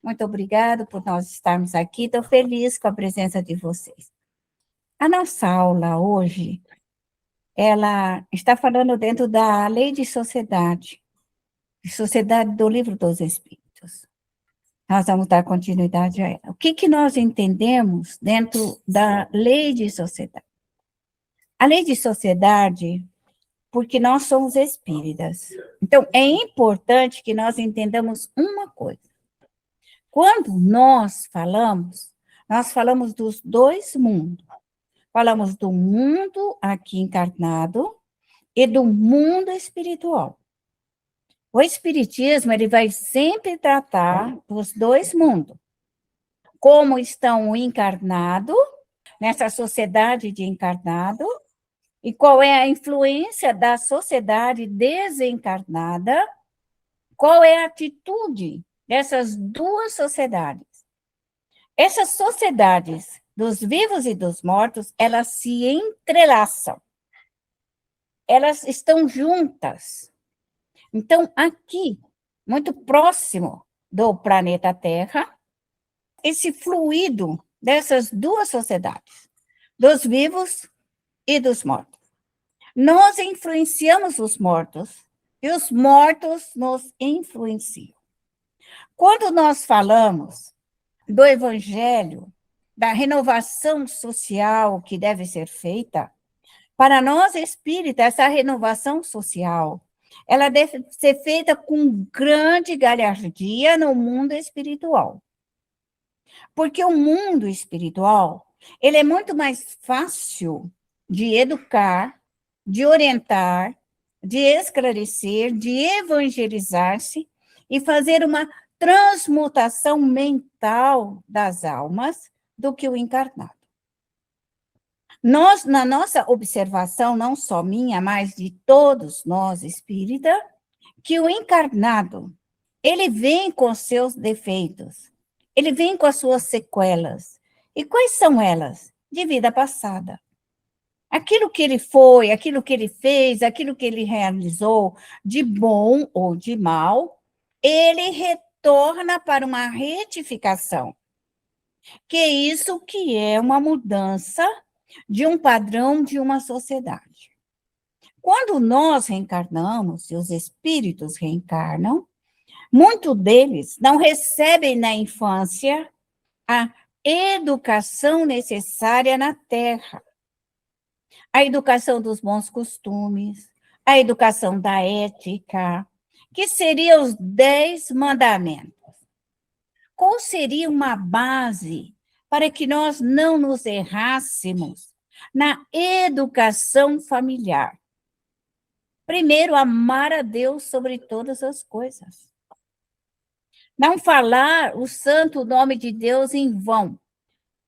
Muito obrigada por nós estarmos aqui. Estou feliz com a presença de vocês. A nossa aula hoje, ela está falando dentro da Lei de Sociedade do Livro dos Espíritos. Nós vamos dar continuidade a ela. O que nós entendemos dentro da Lei de Sociedade? A Lei de Sociedade, porque nós somos espíritas. Então, é importante que nós entendamos uma coisa. Quando nós falamos dos dois mundos. Falamos do mundo aqui encarnado e do mundo espiritual. O espiritismo, ele vai sempre tratar dos dois mundos. Como estão o encarnado, nessa sociedade de encarnado, e qual é a influência da sociedade desencarnada, qual é a atitude dessas duas sociedades. Essas sociedades dos vivos e dos mortos, elas se entrelaçam. Elas estão juntas. Então, aqui, muito próximo do planeta Terra, esse fluido dessas duas sociedades, dos vivos e dos mortos. Nós influenciamos os mortos e os mortos nos influenciam. Quando nós falamos do Evangelho, da renovação social que deve ser feita, para nós espíritas, essa renovação social, ela deve ser feita com grande galhardia no mundo espiritual. Porque o mundo espiritual, ele é muito mais fácil de educar, de orientar, de esclarecer, de evangelizar-se e fazer uma transmutação mental das almas do que o encarnado. Nós, na nossa observação, não só minha, mas de todos nós espírita, que o encarnado, ele vem com seus defeitos, ele vem com as suas sequelas. E quais são elas? De vida passada. Aquilo que ele foi, aquilo que ele fez, aquilo que ele realizou, de bom ou de mal, ele retorna para uma retificação. Que é isso que é uma mudança de um padrão de uma sociedade. Quando nós reencarnamos, e os espíritos reencarnam, muitos deles não recebem na infância a educação necessária na Terra. A educação dos bons costumes, a educação da ética, que seriam os 10 mandamentos. Qual seria uma base para que nós não nos errássemos na educação familiar? Primeiro, amar a Deus sobre todas as coisas. Não falar o santo nome de Deus em vão. O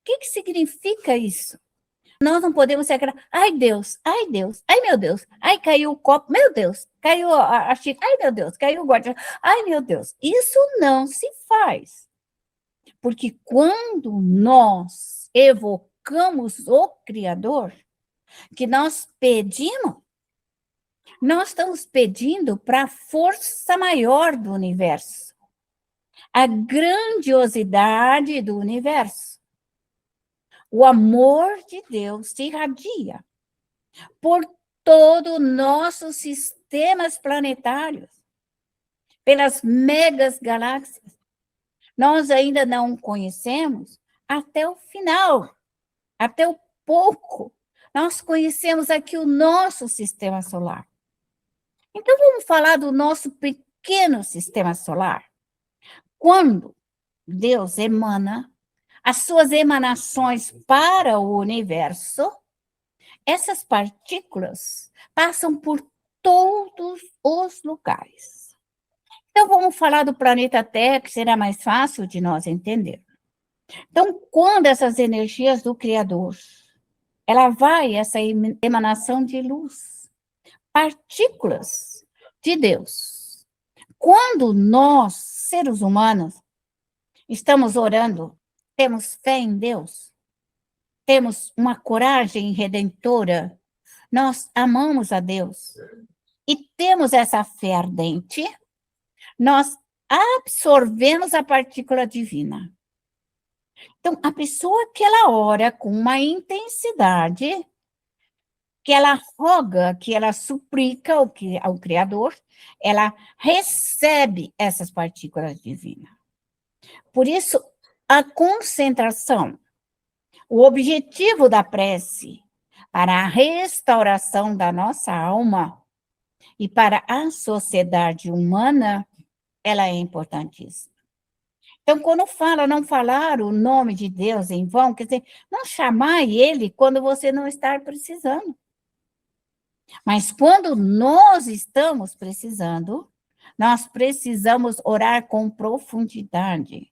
que significa isso? Nós não podemos ser aquela, ai Deus, ai meu Deus, ai caiu o copo, meu Deus, caiu a xícara, ai meu Deus, caiu o guarda, ai meu Deus. Isso não se faz. Porque quando nós evocamos o Criador, que nós pedimos, nós estamos pedindo para a força maior do universo, a grandiosidade do universo. O amor de Deus se irradia por todo o nosso sistemas planetários, pelas megas galáxias. Nós ainda não conhecemos até o final, até o pouco. Nós conhecemos aqui o nosso sistema solar. Então, vamos falar do nosso pequeno sistema solar. Quando Deus emana as suas emanações para o universo, essas partículas passam por todos os lugares. Então, vamos falar do planeta Terra, que será mais fácil de nós entender. Então, quando essas energias do Criador, ela vai, essa emanação de luz, partículas de Deus. Quando nós, seres humanos, estamos orando, temos fé em Deus, temos uma coragem redentora, nós amamos a Deus e temos essa fé ardente, nós absorvemos a partícula divina. Então, a pessoa que ela ora com uma intensidade, que ela roga, que ela suplica ao Criador, ela recebe essas partículas divinas. Por isso, a concentração, o objetivo da prece para a restauração da nossa alma e para a sociedade humana, ela é importantíssima. Então, quando fala não falar o nome de Deus em vão, quer dizer, não chamar ele quando você não está precisando. Mas quando nós estamos precisando, nós precisamos orar com profundidade.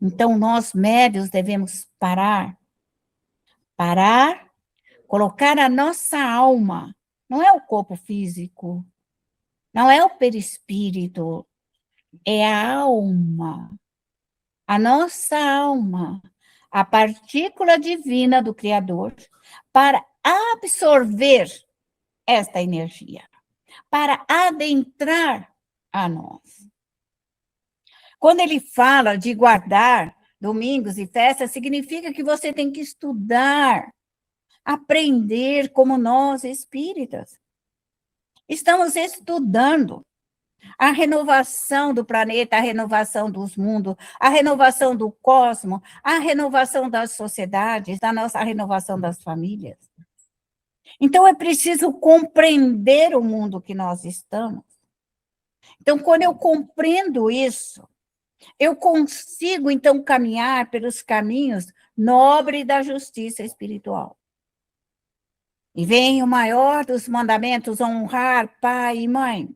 Então, nós médios devemos parar, colocar a nossa alma, não é o corpo físico, não é o perispírito, é a alma, a nossa alma, a partícula divina do Criador, para absorver esta energia, para adentrar a nós. Quando ele fala de guardar domingos e festas, significa que você tem que estudar, aprender como nós espíritas. Estamos estudando a renovação do planeta, a renovação dos mundos, a renovação do cosmos, a renovação das sociedades, a renovação das famílias. Então, é preciso compreender o mundo que nós estamos. Então, quando eu compreendo isso, eu consigo, então, caminhar pelos caminhos nobres da justiça espiritual. E vem o maior dos mandamentos, honrar pai e mãe.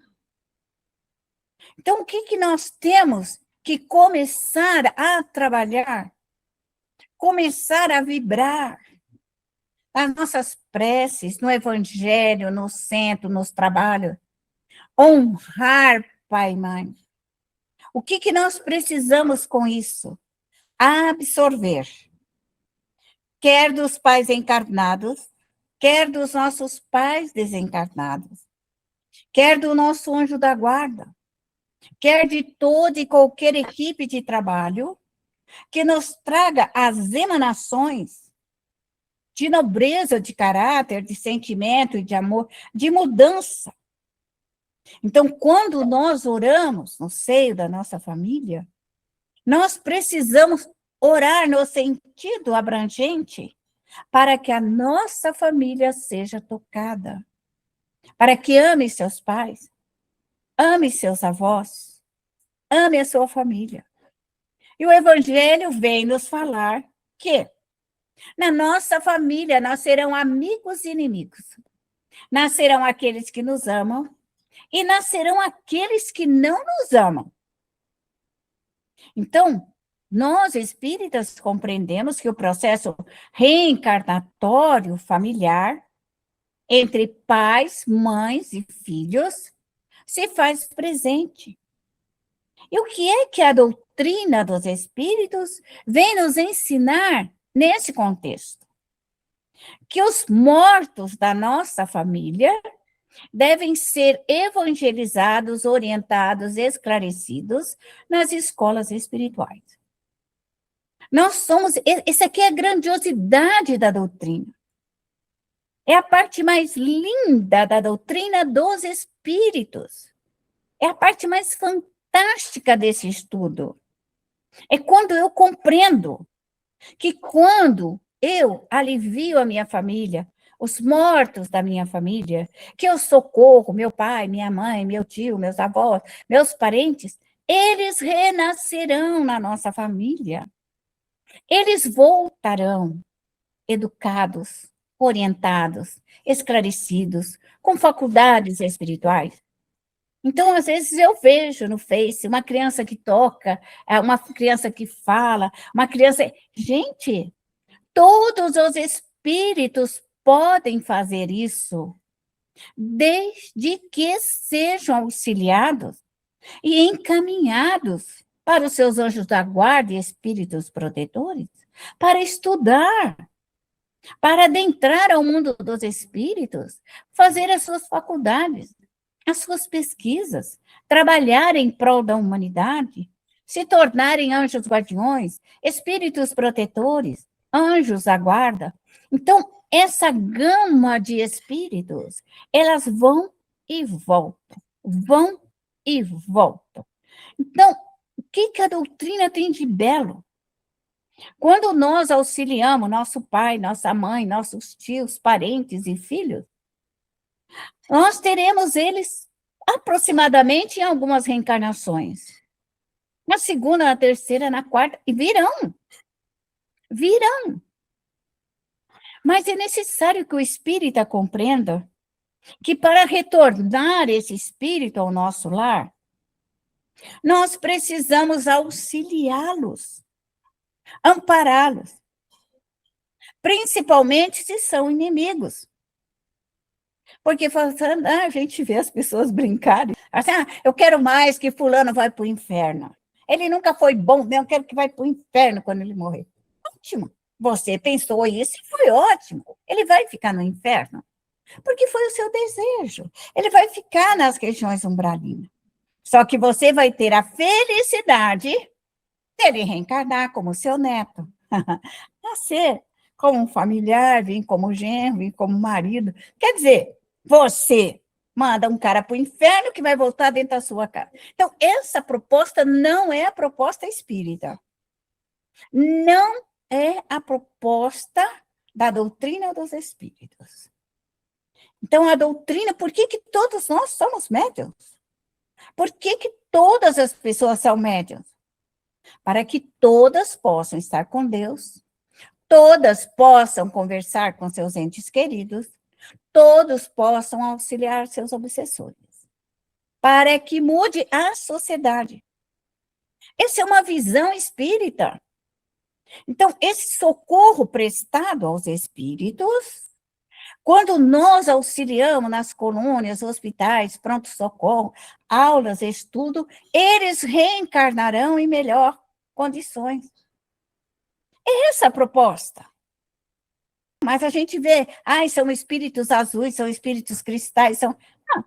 Então, o que nós temos que começar a trabalhar? Começar a vibrar as nossas preces, no evangelho, no centro, nos trabalhos. Honrar pai e mãe. O que nós precisamos com isso? Absorver. Quer dos pais encarnados, quer dos nossos pais desencarnados, quer do nosso anjo da guarda, quer de toda e qualquer equipe de trabalho que nos traga as emanações de nobreza de caráter, de sentimento e de amor, de mudança. Então, quando nós oramos no seio da nossa família, nós precisamos orar no sentido abrangente para que a nossa família seja tocada, para que ame seus pais, ame seus avós, ame a sua família. E o Evangelho vem nos falar que na nossa família nascerão amigos e inimigos, nascerão aqueles que nos amam e nascerão aqueles que não nos amam. Então, nós espíritas compreendemos que o processo reencarnatório familiar entre pais, mães e filhos se faz presente. E o que a doutrina dos espíritos vem nos ensinar nesse contexto? Que os mortos da nossa família devem ser evangelizados, orientados, esclarecidos nas escolas espirituais. Nós somos, essa aqui é a grandiosidade da doutrina. É a parte mais linda da doutrina dos espíritos. É a parte mais fantástica desse estudo. É quando eu compreendo que quando eu alivio a minha família, os mortos da minha família, que eu socorro meu pai, minha mãe, meu tio, meus avós, meus parentes, eles renascerão na nossa família. Eles voltarão educados, orientados, esclarecidos, com faculdades espirituais. Então, às vezes, eu vejo no Face uma criança que toca, uma criança que fala, uma criança... Gente, todos os espíritos podem fazer isso, desde que sejam auxiliados e encaminhados para os seus anjos da guarda e espíritos protetores, para estudar, para adentrar ao mundo dos espíritos, fazer as suas faculdades. as suas pesquisas, trabalhar em prol da humanidade, se tornarem anjos guardiões, espíritos protetores, anjos da guarda. Então, essa gama de espíritos, elas vão e voltam, vão e voltam. Então, o que a doutrina tem de belo? Quando nós auxiliamos nosso pai, nossa mãe, nossos tios, parentes e filhos, nós teremos eles aproximadamente em algumas reencarnações. Na segunda, na terceira, na quarta, e virão. Virão. Mas é necessário que o espírita compreenda que para retornar esse espírito ao nosso lar, nós precisamos auxiliá-los, ampará-los, principalmente se são inimigos. Porque a gente vê as pessoas brincarem, assim, eu quero mais que fulano vai para o inferno. Ele nunca foi bom, eu quero que vai para o inferno quando ele morrer. Ótimo, você pensou isso e foi ótimo. Ele vai ficar no inferno, porque foi o seu desejo. Ele vai ficar nas regiões umbralinas. Só que você vai ter a felicidade dele reencarnar como seu neto, nascer como um familiar, vir como genro, vir como marido. Quer dizer, você manda um cara para o inferno que vai voltar dentro da sua casa. Então, essa proposta não é a proposta espírita. Não é a proposta da doutrina dos espíritos. Então, a doutrina, por que todos nós somos médiuns? Por que todas as pessoas são médiuns? Para que todas possam estar com Deus, todas possam conversar com seus entes queridos, todos possam auxiliar seus obsessores, para que mude a sociedade. Essa é uma visão espírita. Então, esse socorro prestado aos espíritos, quando nós auxiliamos nas colônias, hospitais, pronto-socorro, aulas, estudo, eles reencarnarão em melhor condições. É essa a proposta. Mas a gente vê, são espíritos azuis, são espíritos cristais,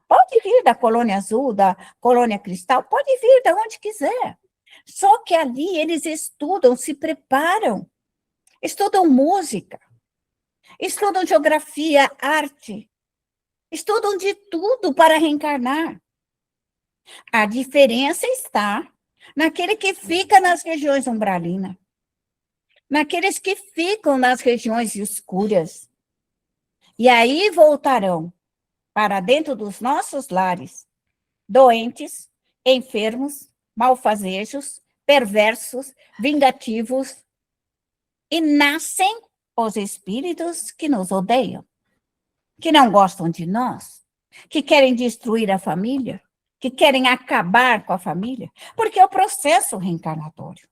pode vir da colônia azul, da colônia cristal, pode vir de onde quiser. Só que ali eles estudam, se preparam, estudam música, estudam geografia, arte, estudam de tudo para reencarnar. A diferença está naquele que fica nas regiões umbralinas, naqueles que ficam nas regiões escuras. E aí voltarão para dentro dos nossos lares, doentes, enfermos, malfazejos, perversos, vingativos, e nascem os espíritos que nos odeiam, que não gostam de nós, que querem destruir a família, que querem acabar com a família, porque é o processo reencarnatório.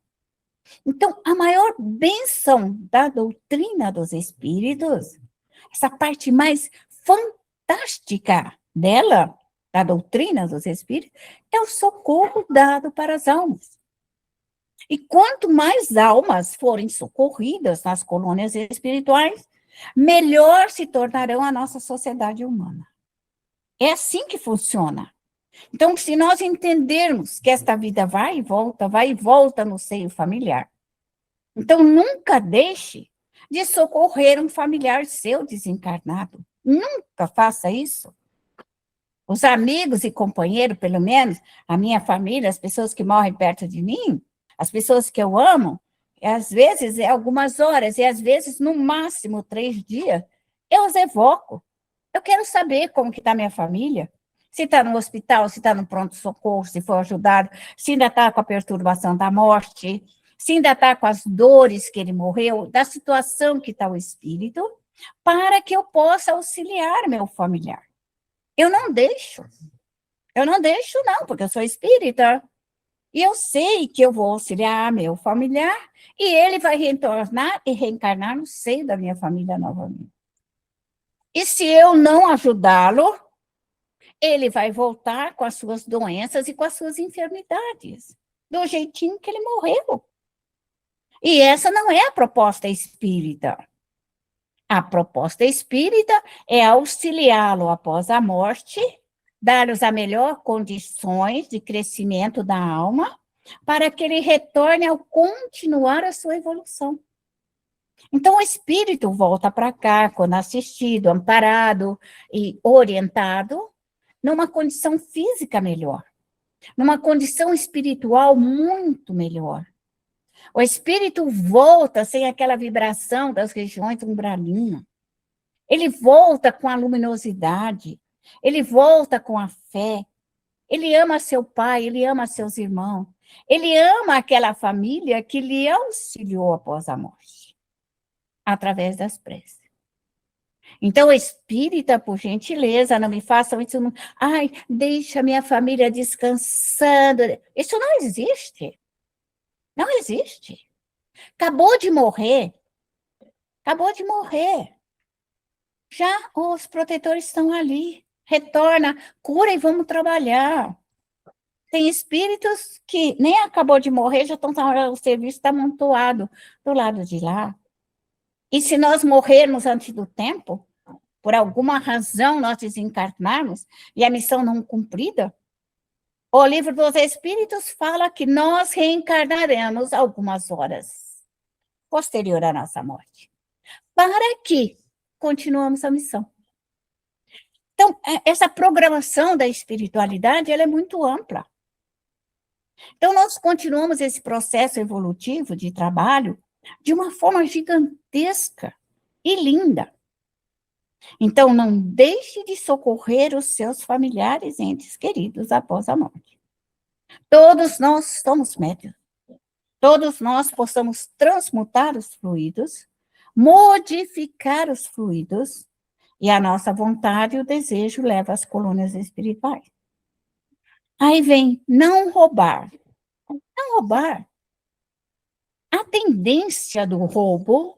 Então, a maior bênção da doutrina dos espíritos, essa parte mais fantástica dela, da doutrina dos espíritos, é o socorro dado para as almas. E quanto mais almas forem socorridas nas colônias espirituais, melhor se tornarão a nossa sociedade humana. É assim que funciona. Então, se nós entendermos que esta vida vai e volta no seio familiar, então nunca deixe de socorrer um familiar seu desencarnado. Nunca faça isso. Os amigos e companheiros, pelo menos, a minha família, as pessoas que morrem perto de mim, as pessoas que eu amo, às vezes é algumas horas, e às vezes, no máximo, 3 dias, eu os evoco. Eu quero saber como que está minha família, se está no hospital, se está no pronto-socorro, se foi ajudado, se ainda está com a perturbação da morte, se ainda está com as dores que ele morreu, da situação que está o espírito, para que eu possa auxiliar meu familiar. Eu não deixo não, porque eu sou espírita. E eu sei que eu vou auxiliar meu familiar e ele vai retornar e reencarnar no seio da minha família novamente. E se eu não ajudá-lo, ele vai voltar com as suas doenças e com as suas enfermidades, do jeitinho que ele morreu. E essa não é a proposta espírita. A proposta espírita é auxiliá-lo após a morte dar-lhes a melhor condições de crescimento da alma, para que ele retorne ao continuar a sua evolução. Então, o espírito volta para cá, quando assistido, amparado e orientado, numa condição física melhor, numa condição espiritual muito melhor. O espírito volta sem aquela vibração das regiões umbralinas. Ele volta com a luminosidade, ele volta com a fé, ele ama seu pai, ele ama seus irmãos, ele ama aquela família que lhe auxiliou após a morte, através das preces. Então, espírita, por gentileza, não me façam isso. Não, ai, deixa minha família descansando. Isso não existe. Não existe. Acabou de morrer. Acabou de morrer. Já os protetores estão ali. Retorna, cura e vamos trabalhar. Tem espíritos que nem acabou de morrer, já estão, o serviço está amontoado do lado de lá. E se nós morrermos antes do tempo, por alguma razão nós desencarnarmos, e a missão não cumprida, o livro dos Espíritos fala que nós reencarnaremos algumas horas posterior à nossa morte, para que continuemos a missão. Então, essa programação da espiritualidade, ela é muito ampla. Então, nós continuamos esse processo evolutivo de trabalho de uma forma gigantesca e linda. Então, não deixe de socorrer os seus familiares e entes queridos após a morte. Todos nós somos médiuns. Todos nós possamos transmutar os fluidos, modificar os fluidos, e a nossa vontade e o desejo leva às colônias espirituais. Aí vem não roubar. Não roubar. A tendência do roubo,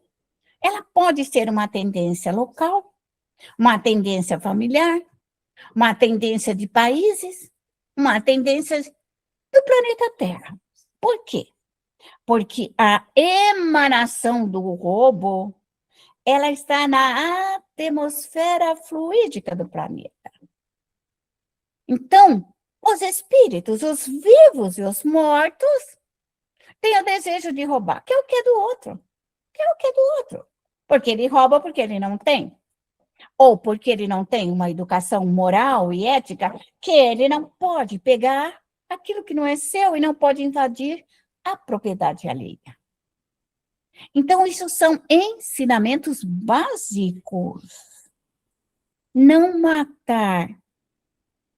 ela pode ser uma tendência local, uma tendência familiar, uma tendência de países, uma tendência do planeta Terra. Por quê? Porque a emanação do roubo, ela está na atmosfera fluídica do planeta. Então, os espíritos, os vivos e os mortos, têm o desejo de roubar, que é o que é do outro. Que é o que é do outro. Porque ele rouba porque ele não tem. Ou porque ele não tem uma educação moral e ética, que ele não pode pegar aquilo que não é seu e não pode invadir a propriedade alheia. Então, isso são ensinamentos básicos. Não matar.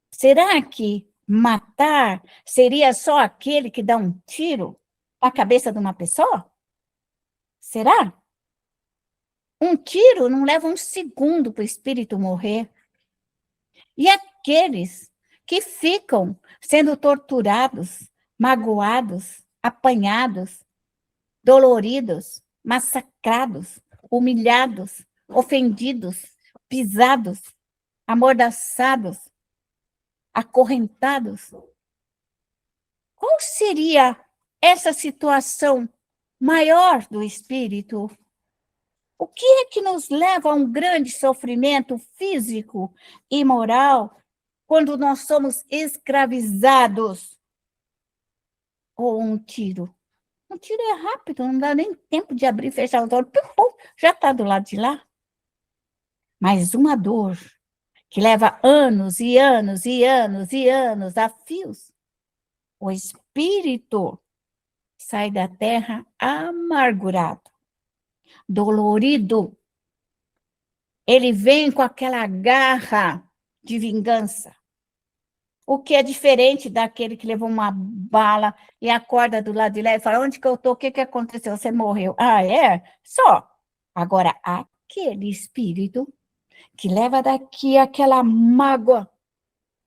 Será que matar seria só aquele que dá um tiro na cabeça de uma pessoa? Será? Um tiro não leva um segundo para o espírito morrer. E aqueles que ficam sendo torturados, magoados, apanhados, doloridos, massacrados, humilhados, ofendidos, pisados, amordaçados, acorrentados. Qual seria essa situação maior do espírito? O que é que nos leva a um grande sofrimento físico e moral quando nós somos escravizados? Ou um tiro? Um tiro é rápido, não dá nem tempo de abrir e fechar os olhos. Pum, já está do lado de lá. Mas uma dor que leva anos e anos e anos e anos a fios, o espírito sai da terra amargurado, dolorido. Ele vem com aquela garra de vingança. O que é diferente daquele que levou uma bala e acorda do lado de lá e fala, onde que eu estou? O que aconteceu? Você morreu. Ah, é? Só. Agora, aquele espírito que leva daqui aquela mágoa,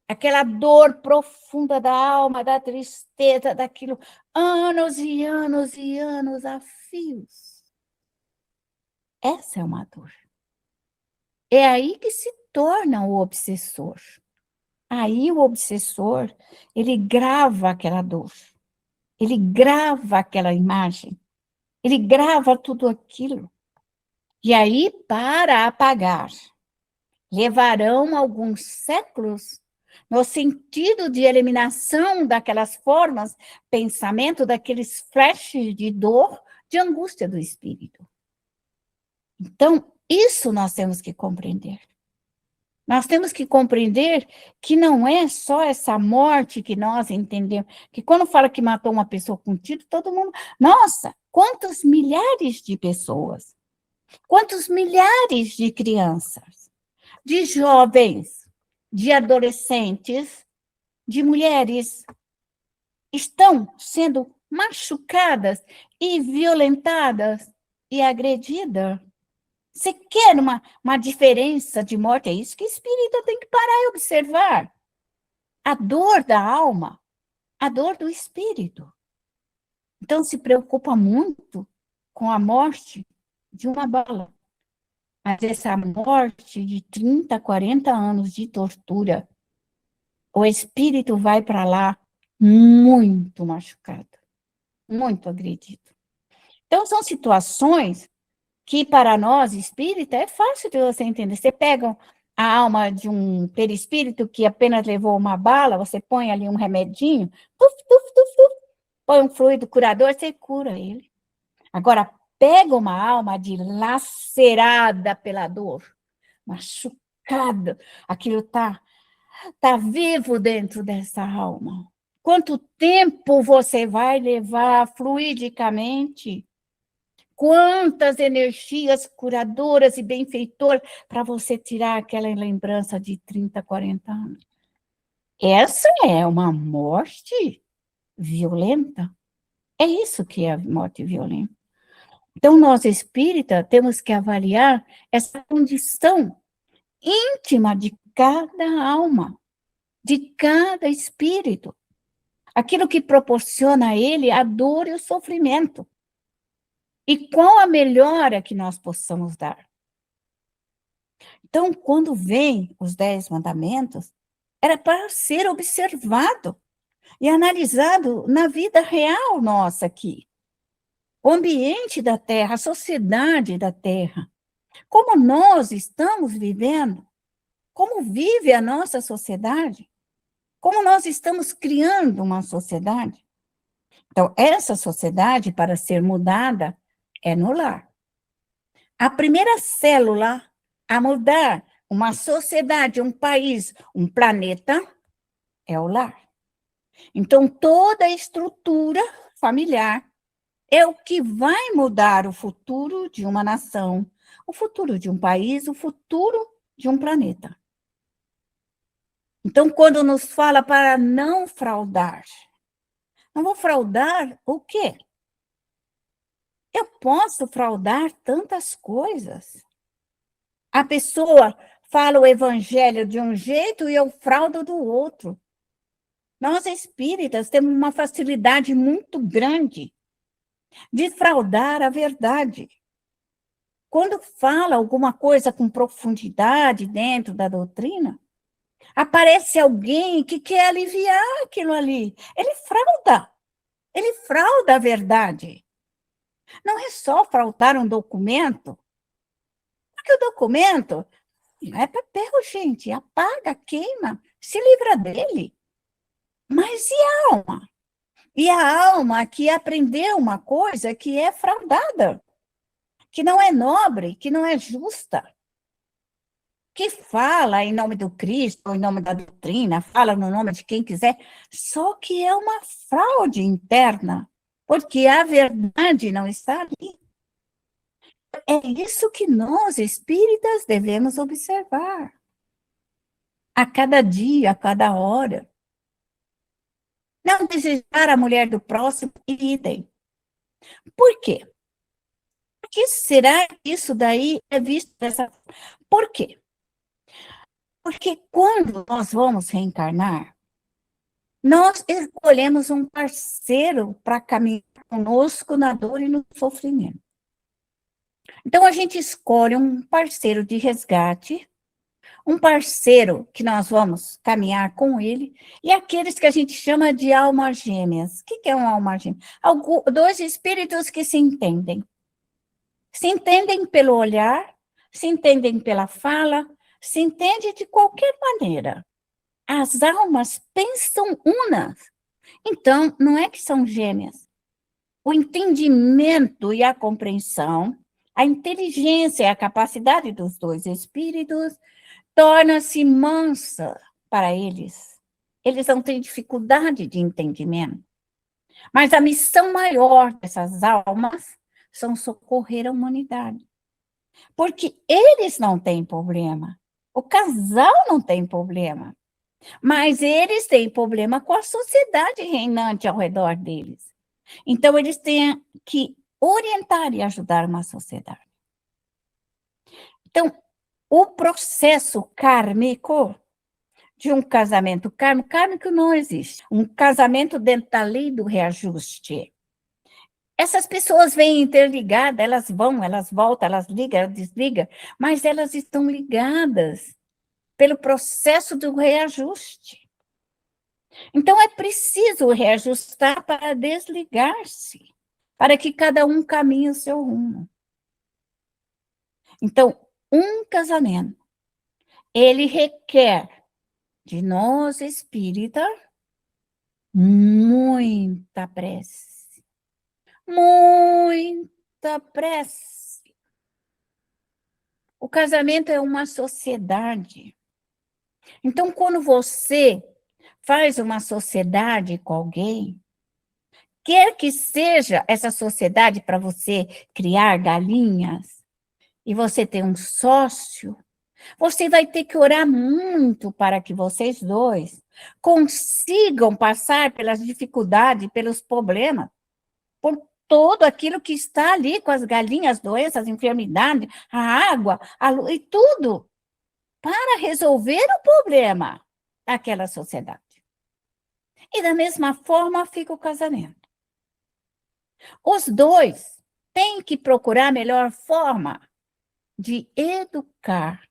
aquela dor profunda da alma, da tristeza, daquilo, anos e anos e anos a fios. Essa é uma dor. É aí que se torna o obsessor. Aí o obsessor, ele grava aquela dor, ele grava aquela imagem, ele grava tudo aquilo. E aí, para apagar, levarão alguns séculos no sentido de eliminação daquelas formas, pensamento, daqueles flashes de dor, de angústia do espírito. Então, isso nós temos que compreender. Nós temos que compreender que não é só essa morte que nós entendemos, que quando fala que matou uma pessoa com tiro, todo mundo, nossa, quantos milhares de pessoas, quantos milhares de crianças, de jovens, de adolescentes, de mulheres estão sendo machucadas e violentadas e agredidas. Você quer uma diferença de morte? É isso que o espírito tem que parar e observar. A dor da alma, a dor do espírito. Então, se preocupa muito com a morte de uma bala. Mas essa morte de 30, 40 anos de tortura, o espírito vai para lá muito machucado, muito agredido. Então, são situações que para nós, espírita, é fácil de você entender. Você pega a alma de um perispírito que apenas levou uma bala, você põe ali um remedinho, tuf, tuf, tuf, tuf, põe um fluido curador, você cura ele. Agora, pega uma alma dilacerada pela dor, machucada, aquilo está vivo dentro dessa alma. Quanto tempo você vai levar fluidicamente? Quantas energias curadoras e benfeitoras para você tirar aquela lembrança de 30, 40 anos. Essa é uma morte violenta. É isso que é a morte violenta. Então, nós espíritas temos que avaliar essa condição íntima de cada alma, de cada espírito. Aquilo que proporciona a ele a dor e o sofrimento. E qual a melhora que nós possamos dar? Então, quando vem os 10 mandamentos, era para ser observado e analisado na vida real nossa aqui. O ambiente da Terra, a sociedade da Terra. Como nós estamos vivendo? Como vive a nossa sociedade? Como nós estamos criando uma sociedade? Então, essa sociedade, para ser mudada, é no lar. A primeira célula a mudar uma sociedade, um país, um planeta, é o lar. Então, toda a estrutura familiar é o que vai mudar o futuro de uma nação, o futuro de um país, o futuro de um planeta. Então, quando nos fala para não fraudar, não vou fraudar o quê? Eu posso fraudar tantas coisas. A pessoa fala o evangelho de um jeito e eu fraudo do outro. Nós espíritas temos uma facilidade muito grande de fraudar a verdade. Quando fala alguma coisa com profundidade dentro da doutrina, aparece alguém que quer aliviar aquilo ali. Ele frauda a verdade. Não é só fraudar um documento, porque o documento não é papel, gente, apaga, queima, se livra dele. Mas e a alma? E a alma que aprendeu uma coisa que é fraudada, que não é nobre, que não é justa, que fala em nome do Cristo, ou em nome da doutrina, fala no nome de quem quiser, só que é uma fraude interna, porque a verdade não está ali. É isso que nós, espíritas, devemos observar. A cada dia, a cada hora. Não desejar a mulher do próximo e idem. Por quê? Por que será que isso daí é visto dessa forma? Por quê? Porque quando nós vamos reencarnar, nós escolhemos um parceiro para caminhar conosco na dor e no sofrimento. Então, a gente escolhe um parceiro de resgate, um parceiro que nós vamos caminhar com ele, e aqueles que a gente chama de almas gêmeas. O que é uma alma gêmea? Dois espíritos que se entendem. Se entendem pelo olhar, se entendem pela fala, se entendem de qualquer maneira. as almas pensam unas. Então, não é que são gêmeas. O entendimento e a compreensão, a inteligência e a capacidade dos dois espíritos torna-se mansa para eles. Eles não têm dificuldade de entendimento. Mas a missão maior dessas almas são socorrer a humanidade. Porque eles não têm problema. O casal não tem problema. Mas eles têm problema com a sociedade reinante ao redor deles. Então, eles têm que orientar e ajudar uma sociedade. Então, o processo kármico de um casamento kármico não existe. Um casamento dentro da lei do reajuste. Essas pessoas vêm interligadas, elas vão, elas voltam, elas ligam, elas desligam, mas elas estão ligadas pelo processo do reajuste. Então, é preciso reajustar para desligar-se, para que cada um caminhe o seu rumo. Então, um casamento, ele requer de nós espírita muita prece. Muita prece. O casamento é uma sociedade. Então, quando você faz uma sociedade com alguém, quer que seja essa sociedade para você criar galinhas, e você ter um sócio, você vai ter que orar muito para que vocês dois consigam passar pelas dificuldades, pelos problemas, por tudo aquilo que está ali com as galinhas, as doenças, as enfermidades, a água, a luz e tudo, para resolver o problema daquela sociedade. E da mesma forma fica o casamento. Os dois têm que procurar a melhor forma de educar,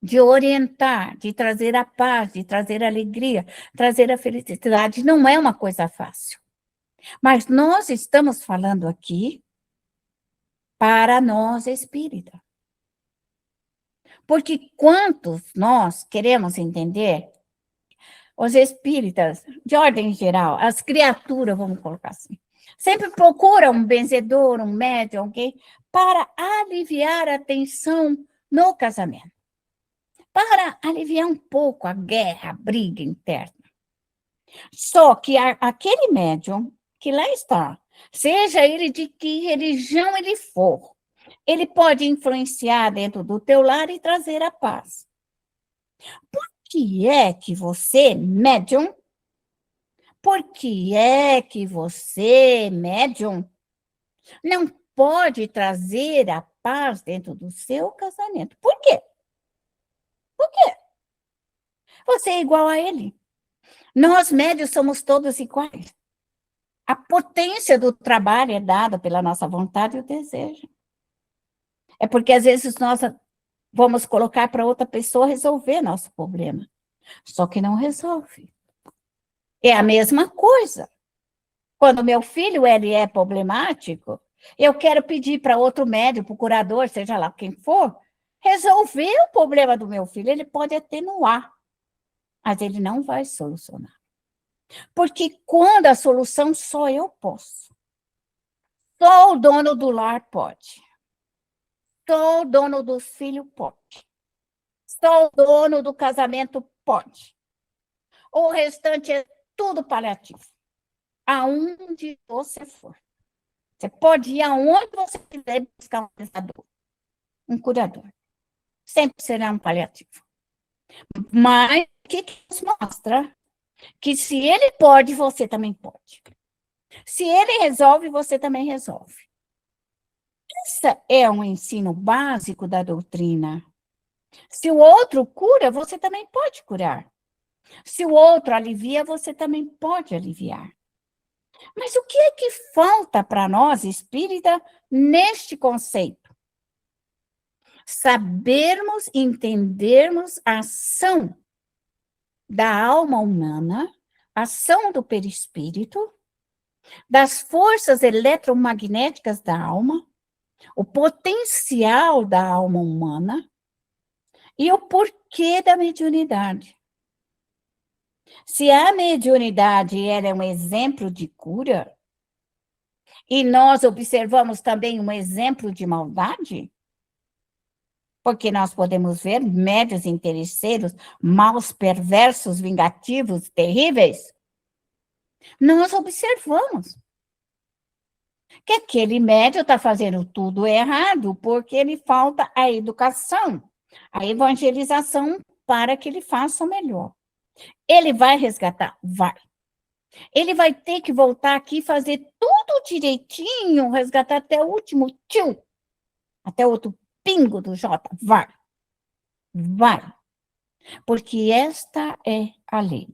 de orientar, de trazer a paz, de trazer a alegria, trazer a felicidade. Não é uma coisa fácil. Mas nós estamos falando aqui para nós espírita. Porque quantos nós queremos entender, os espíritas, de ordem geral, as criaturas, vamos colocar assim, sempre procuram um benzedor, um médium, alguém, para aliviar a tensão no casamento. Para aliviar um pouco a guerra, a briga interna. Só que aquele médium que lá está, seja ele de que religião ele for, ele pode influenciar dentro do teu lar e trazer a paz. Por que é que você, médium, não pode trazer a paz dentro do seu casamento? Por quê? Por quê? Você é igual a ele. Nós, médios, somos todos iguais. A potência do trabalho é dada pela nossa vontade e o desejo. É porque, às vezes, nós vamos colocar para outra pessoa resolver nosso problema. Só que não resolve. É a mesma coisa. Quando meu filho ele é problemático, eu quero pedir para outro médico, para o curador, seja lá quem for, resolver o problema do meu filho. Ele pode atenuar, mas ele não vai solucionar. Porque quando a solução só eu posso. Só o dono do lar pode. Só o dono dos filhos pode. Só o dono do casamento pode. O restante é tudo paliativo. Aonde você for. Você pode ir aonde você quiser buscar um pensador, um curador. Sempre será um paliativo. Mas o que nos mostra? Que se ele pode, você também pode. Se ele resolve, você também resolve. Esse é um ensino básico da doutrina. Se o outro cura, você também pode curar. Se o outro alivia, você também pode aliviar. Mas o que é que falta para nós, espírita, neste conceito? Sabermos, entendermos a ação da alma humana, a ação do perispírito, das forças eletromagnéticas da alma, o potencial da alma humana e o porquê da mediunidade. Se a mediunidade ela é um exemplo de cura, e nós observamos também um exemplo de maldade, porque nós podemos ver médios interesseiros, maus, perversos, vingativos, terríveis, nós observamos que aquele médio está fazendo tudo errado porque ele falta a educação, a evangelização para que ele faça o melhor. Ele vai resgatar? Vai. Ele vai ter que voltar aqui e fazer tudo direitinho, resgatar até o último tio, até o outro pingo do Jota? Vai. Vai. Porque esta é a lei.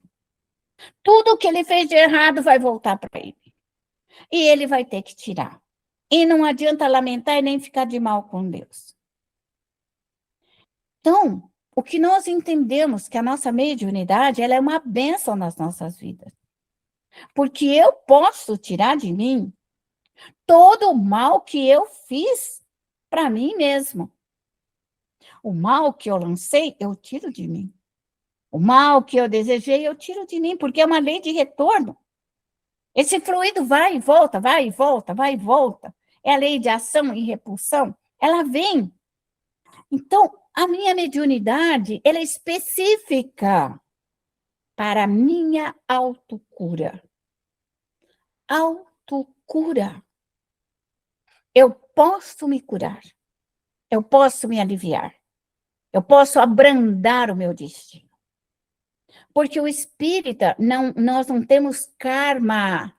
Tudo que ele fez de errado vai voltar para ele. E ele vai ter que tirar. E não adianta lamentar e nem ficar de mal com Deus. Então, o que nós entendemos que a nossa mediunidade, ela é uma bênção nas nossas vidas. Porque eu posso tirar de mim todo o mal que eu fiz para mim mesmo. O mal que eu lancei, eu tiro de mim. O mal que eu desejei, eu tiro de mim, porque é uma lei de retorno. Esse fluido vai e volta, vai e volta, vai e volta. É a lei de ação e repulsão. Ela vem. Então, a minha mediunidade, ela é específica para a minha autocura. Autocura. Eu posso me curar. Eu posso me aliviar. Eu posso abrandar o meu destino. Porque o espírita, nós não temos karma.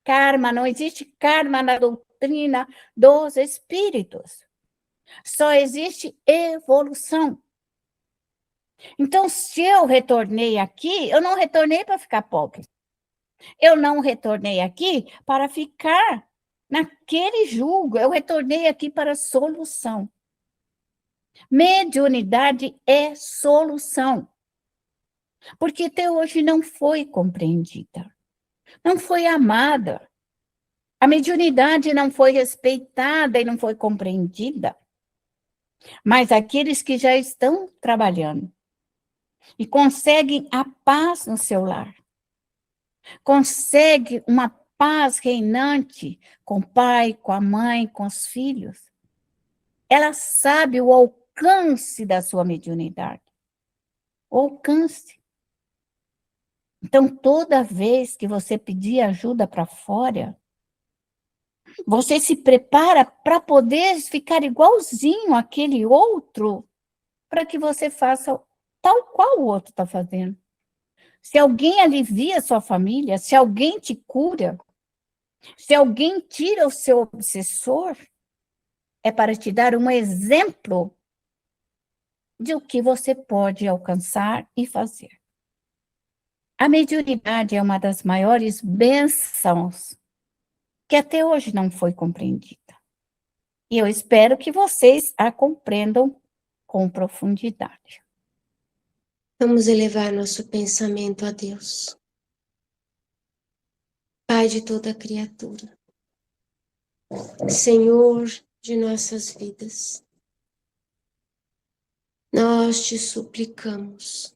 Karma, não existe karma na doutrina dos espíritos. Só existe evolução. Então, se eu retornei aqui, eu não retornei para ficar pobre. Eu não retornei aqui para ficar naquele julgo. Eu retornei aqui para solução. Mediunidade é solução. Porque até hoje não foi compreendida. Não foi amada. A mediunidade não foi respeitada e não foi compreendida. Mas aqueles que já estão trabalhando e conseguem a paz no seu lar, conseguem uma paz reinante com o pai, com a mãe, com os filhos, ela sabe o alcance da sua mediunidade. O alcance. Então, toda vez que você pedir ajuda para fora, você se prepara para poder ficar igualzinho àquele outro, para que você faça tal qual o outro está fazendo. Se alguém alivia a sua família, se alguém te cura, se alguém tira o seu obsessor, é para te dar um exemplo de o que você pode alcançar e fazer. A mediunidade é uma das maiores bênçãos que até hoje não foi compreendida. E eu espero que vocês a compreendam com profundidade. Vamos elevar nosso pensamento a Deus, Pai de toda criatura, Senhor de nossas vidas. Nós te suplicamos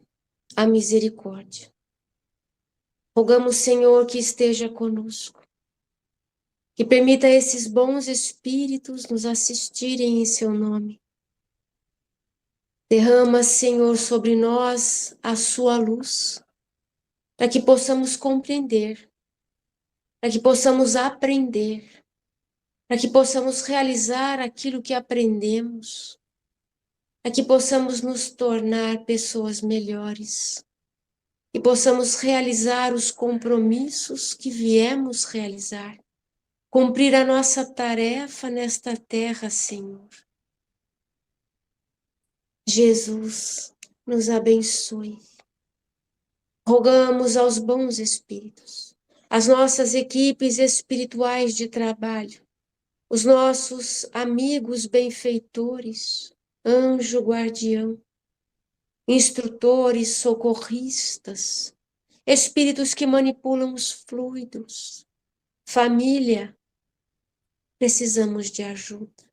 a misericórdia. Rogamos, Senhor, que esteja conosco, que permita esses bons espíritos nos assistirem em seu nome. Derrama, Senhor, sobre nós a sua luz, para que possamos compreender, para que possamos aprender, para que possamos realizar aquilo que aprendemos, para que possamos nos tornar pessoas melhores, e possamos realizar os compromissos que viemos realizar, cumprir a nossa tarefa nesta terra, Senhor. Jesus, nos abençoe. Rogamos aos bons espíritos, as nossas equipes espirituais de trabalho, os nossos amigos benfeitores, anjo guardião, instrutores, socorristas, espíritos que manipulam os fluidos, família, precisamos de ajuda.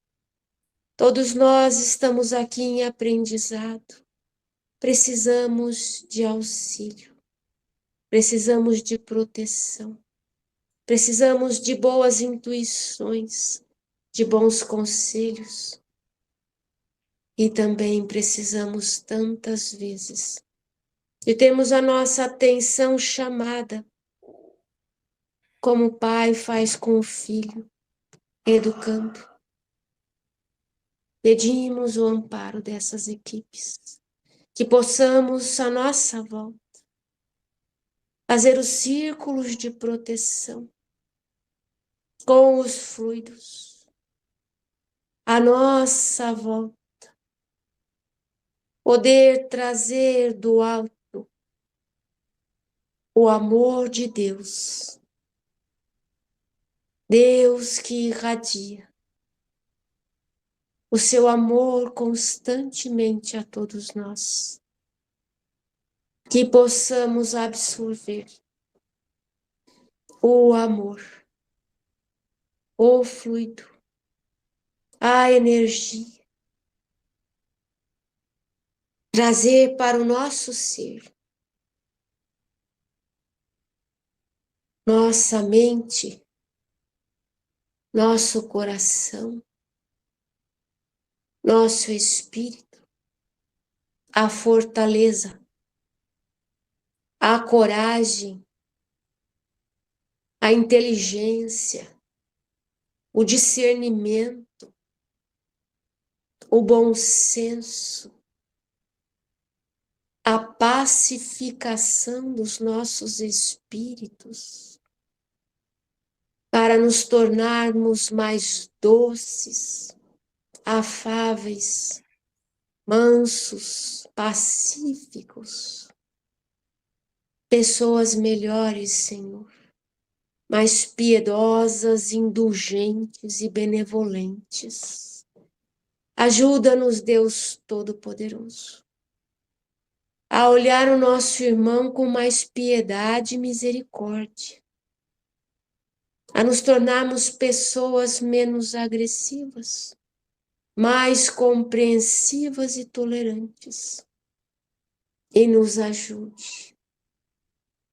Todos nós estamos aqui em aprendizado, precisamos de auxílio. precisamos de proteção, precisamos de boas intuições, de bons conselhos. E também precisamos tantas vezes de termos a nossa atenção chamada, como o pai faz com o filho, educando. Pedimos o amparo dessas equipes, que possamos, à nossa volta, fazer os círculos de proteção com os fluidos, à nossa volta, poder trazer do alto o amor de Deus, Deus que irradia o seu amor constantemente a todos nós, que possamos absorver o amor, o fluido, a energia, trazer para o nosso ser, nossa mente, nosso coração, nosso espírito, a fortaleza, a coragem, a inteligência, o discernimento, o bom senso, a pacificação dos nossos espíritos, para nos tornarmos mais doces, afáveis, mansos, pacíficos, pessoas melhores, Senhor, mais piedosas, indulgentes e benevolentes. Ajuda-nos, Deus Todo-Poderoso, a olhar o nosso irmão com mais piedade e misericórdia, a nos tornarmos pessoas menos agressivas, mais compreensivas e tolerantes. E nos ajude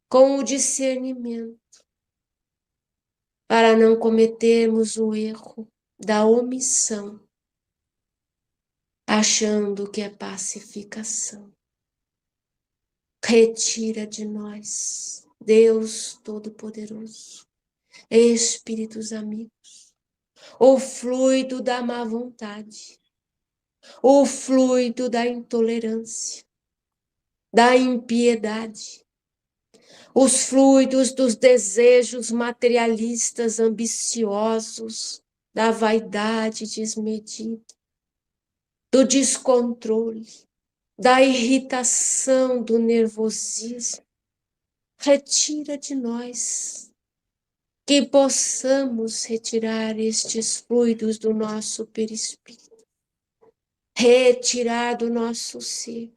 com o discernimento para não cometermos o erro da omissão, achando que é pacificação. Retira de nós, Deus Todo-Poderoso, Espíritos amigos, o fluido da má vontade, o fluido da intolerância, da impiedade, os fluidos dos desejos materialistas ambiciosos, da vaidade desmedida, do descontrole, da irritação, do nervosismo. Retira de nós, que possamos retirar estes fluidos do nosso perispírito, retirar do nosso ser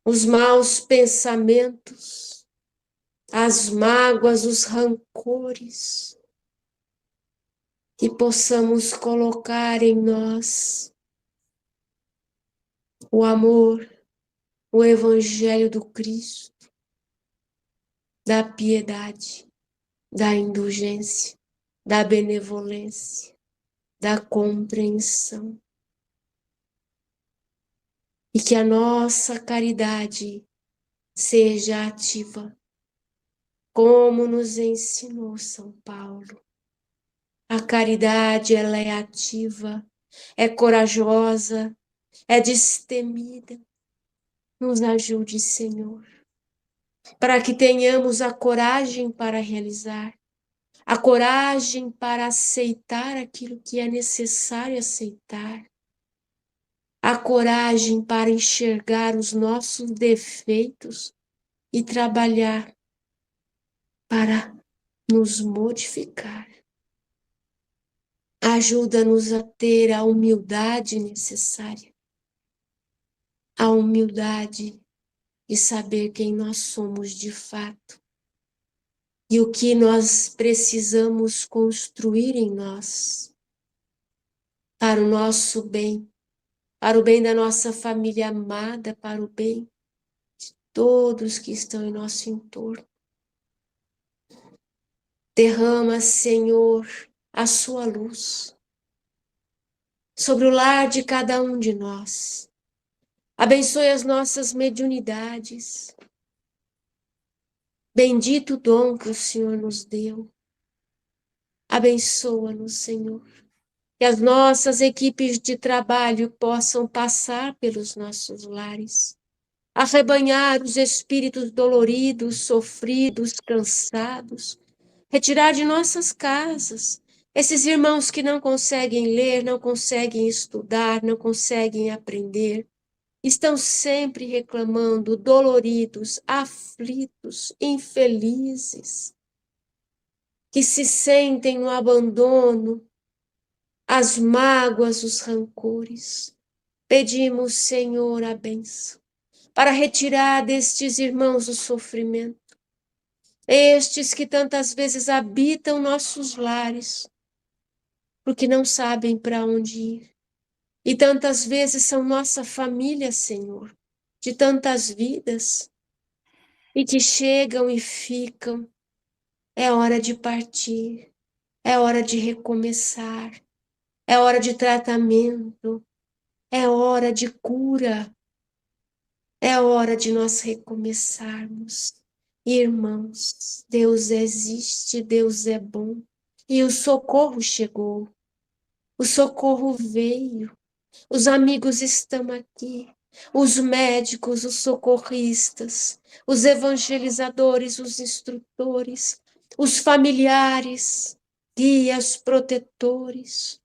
os maus pensamentos, as mágoas, os rancores, que possamos colocar em nós o amor, o Evangelho do Cristo, da piedade, da indulgência, da benevolência, da compreensão. E que a nossa caridade seja ativa, como nos ensinou São Paulo. A caridade, ela é ativa, é corajosa, é destemida. Nos ajude, Senhor, para que tenhamos a coragem para realizar, a coragem para aceitar aquilo que é necessário aceitar, a coragem para enxergar os nossos defeitos e trabalhar para nos modificar. Ajuda-nos a ter a humildade necessária, a humildade de saber quem nós somos de fato e o que nós precisamos construir em nós para o nosso bem, para o bem da nossa família amada, para o bem todos que estão em nosso entorno. Derrama, Senhor, a sua luz sobre o lar de cada um de nós. Abençoe as nossas mediunidades. Bendito o dom que o Senhor nos deu. Abençoa-nos, Senhor. Que as nossas equipes de trabalho possam passar pelos nossos lares, arrebanhar os espíritos doloridos, sofridos, cansados, retirar de nossas casas esses irmãos que não conseguem ler, não conseguem estudar, não conseguem aprender, estão sempre reclamando, doloridos, aflitos, infelizes, que se sentem no abandono, as mágoas, os rancores. Pedimos, Senhor, a bênção para retirar destes irmãos o sofrimento, estes que tantas vezes habitam nossos lares, porque não sabem para onde ir. E tantas vezes são nossa família, Senhor, de tantas vidas, e que chegam e ficam. É hora de partir, é hora de recomeçar, é hora de tratamento, é hora de cura, é hora de nós recomeçarmos. Irmãos, Deus existe, Deus é bom, e o socorro chegou, o socorro veio. Os amigos estão aqui, os médicos, os socorristas, os evangelizadores, os instrutores, os familiares, guias, protetores.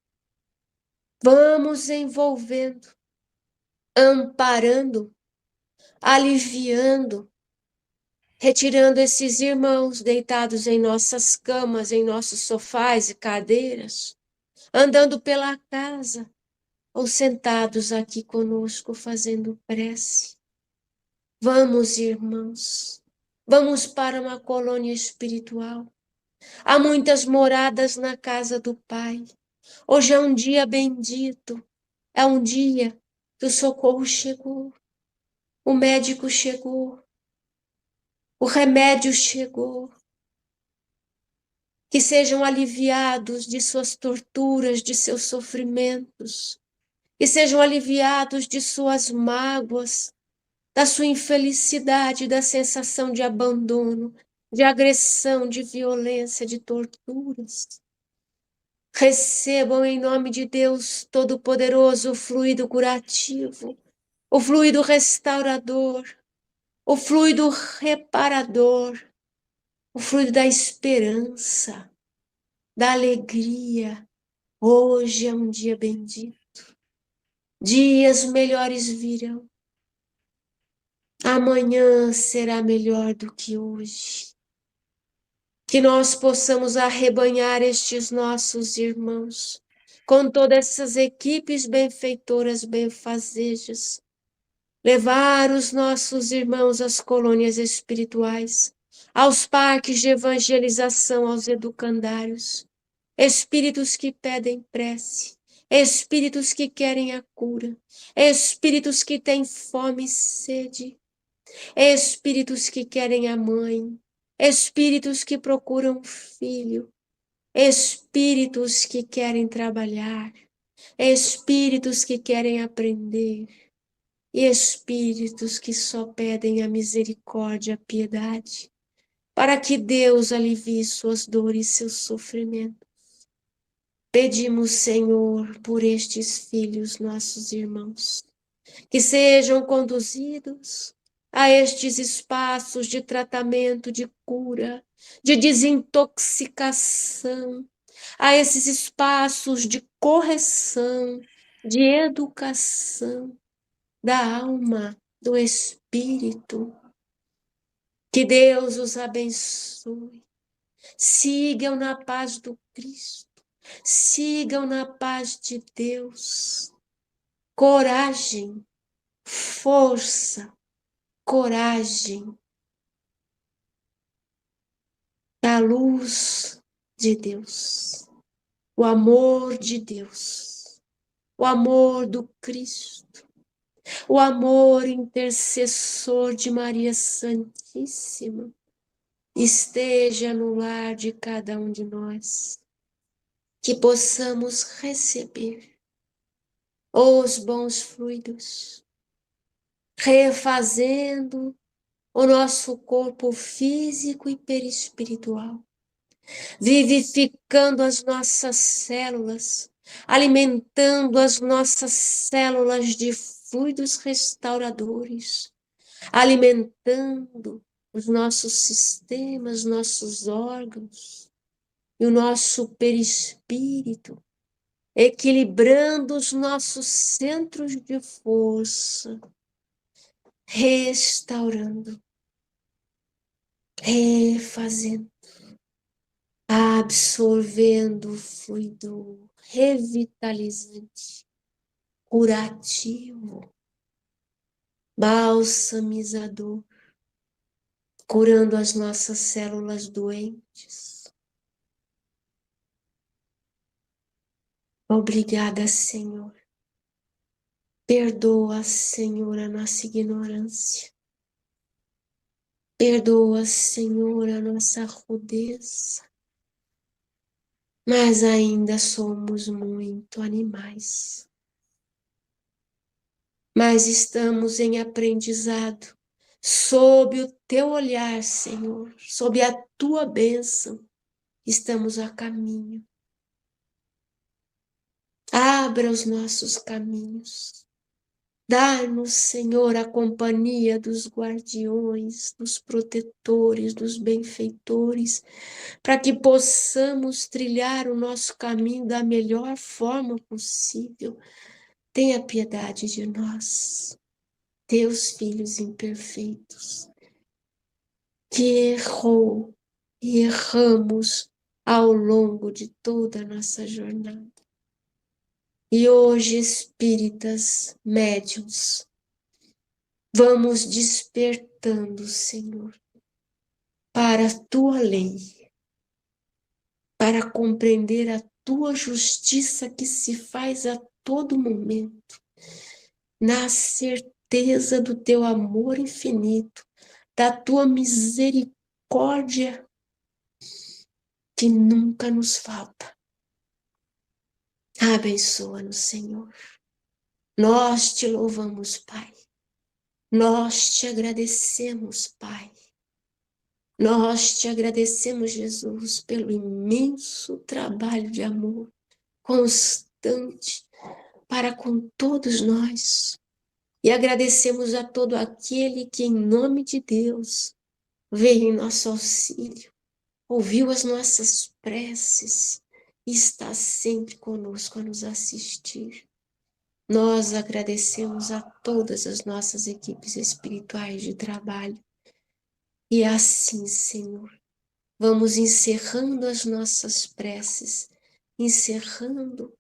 Vamos envolvendo, amparando, aliviando, retirando esses irmãos deitados em nossas camas, em nossos sofás e cadeiras, andando pela casa, ou sentados aqui conosco fazendo prece. Vamos, irmãos, vamos para uma colônia espiritual. Há muitas moradas na casa do Pai. Hoje é um dia bendito, é um dia que o socorro chegou, o médico chegou, o remédio chegou. Que sejam aliviados de suas torturas, de seus sofrimentos, que sejam aliviados de suas mágoas, da sua infelicidade, da sensação de abandono, de agressão, de violência, de torturas. Recebam em nome de Deus Todo-Poderoso o fluido curativo, o fluido restaurador, o fluido reparador, o fluido da esperança, da alegria. Hoje é um dia bendito. Dias melhores virão. Amanhã será melhor do que hoje. Que nós possamos arrebanhar estes nossos irmãos, com todas essas equipes benfeitoras, benfazejas, levar os nossos irmãos às colônias espirituais, aos parques de evangelização, aos educandários, espíritos que pedem prece, espíritos que querem a cura, espíritos que têm fome e sede, espíritos que querem a mãe, espíritos que procuram o filho, espíritos que querem trabalhar, espíritos que querem aprender, e espíritos que só pedem a misericórdia, a piedade, para que Deus alivie suas dores e seus sofrimentos. Pedimos, Senhor, por estes filhos, nossos irmãos, que sejam conduzidos a estes espaços de tratamento, de cura, de desintoxicação, a esses espaços de correção, de educação da alma, do espírito. Que Deus os abençoe. Sigam na paz do Cristo. Sigam na paz de Deus. Coragem, força, coragem da luz de Deus, o amor de Deus, o amor do Cristo, o amor intercessor de Maria Santíssima esteja no lar de cada um de nós, que possamos receber os bons fluidos, refazendo o nosso corpo físico e perispiritual, vivificando as nossas células, alimentando as nossas células de fluidos restauradores, alimentando os nossos sistemas, nossos órgãos e o nosso perispírito, equilibrando os nossos centros de força, restaurando, refazendo, absorvendo o fluido revitalizante, curativo, balsamizador, curando as nossas células doentes. Obrigada, Senhor. Perdoa, Senhor, a nossa ignorância. Perdoa, Senhor, a nossa rudeza. Mas ainda somos muito animais. Mas estamos em aprendizado, sob o teu olhar, Senhor, sob a tua bênção, estamos a caminho. Abra os nossos caminhos. Dá-nos, Senhor, a companhia dos guardiões, dos protetores, dos benfeitores, para que possamos trilhar o nosso caminho da melhor forma possível. Tenha piedade de nós, teus filhos imperfeitos, que errou e erramos ao longo de toda a nossa jornada. E hoje, espíritas, médiuns, vamos despertando, Senhor, para a tua lei, para compreender a tua justiça que se faz a todo momento, na certeza do teu amor infinito, da tua misericórdia que nunca nos falta. Abençoa-nos, Senhor. Nós te louvamos, Pai. Nós te agradecemos, Pai. Nós te agradecemos, Jesus, pelo imenso trabalho de amor constante para com todos nós. E agradecemos a todo aquele que, em nome de Deus, veio em nosso auxílio, ouviu as nossas preces e está sempre conosco a nos assistir. Nós agradecemos a todas as nossas equipes espirituais de trabalho. E assim, Senhor, vamos encerrando as nossas preces, encerrando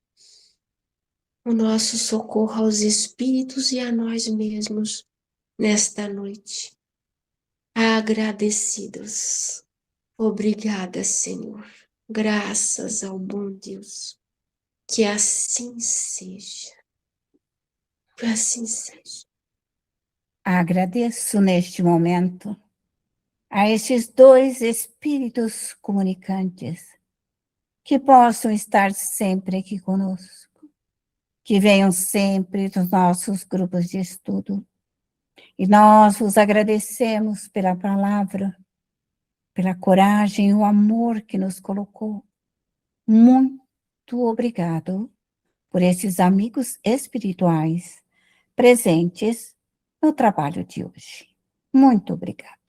o nosso socorro aos espíritos e a nós mesmos nesta noite. Agradecidos. Obrigada, Senhor. Graças ao bom Deus. Que assim seja. Que assim seja. Agradeço neste momento a estes dois espíritos comunicantes que possam estar sempre aqui conosco, que venham sempre dos nossos grupos de estudo. E nós vos agradecemos pela palavra, pela coragem e o amor que nos colocou. Muito obrigado por esses amigos espirituais presentes no trabalho de hoje. Muito obrigada.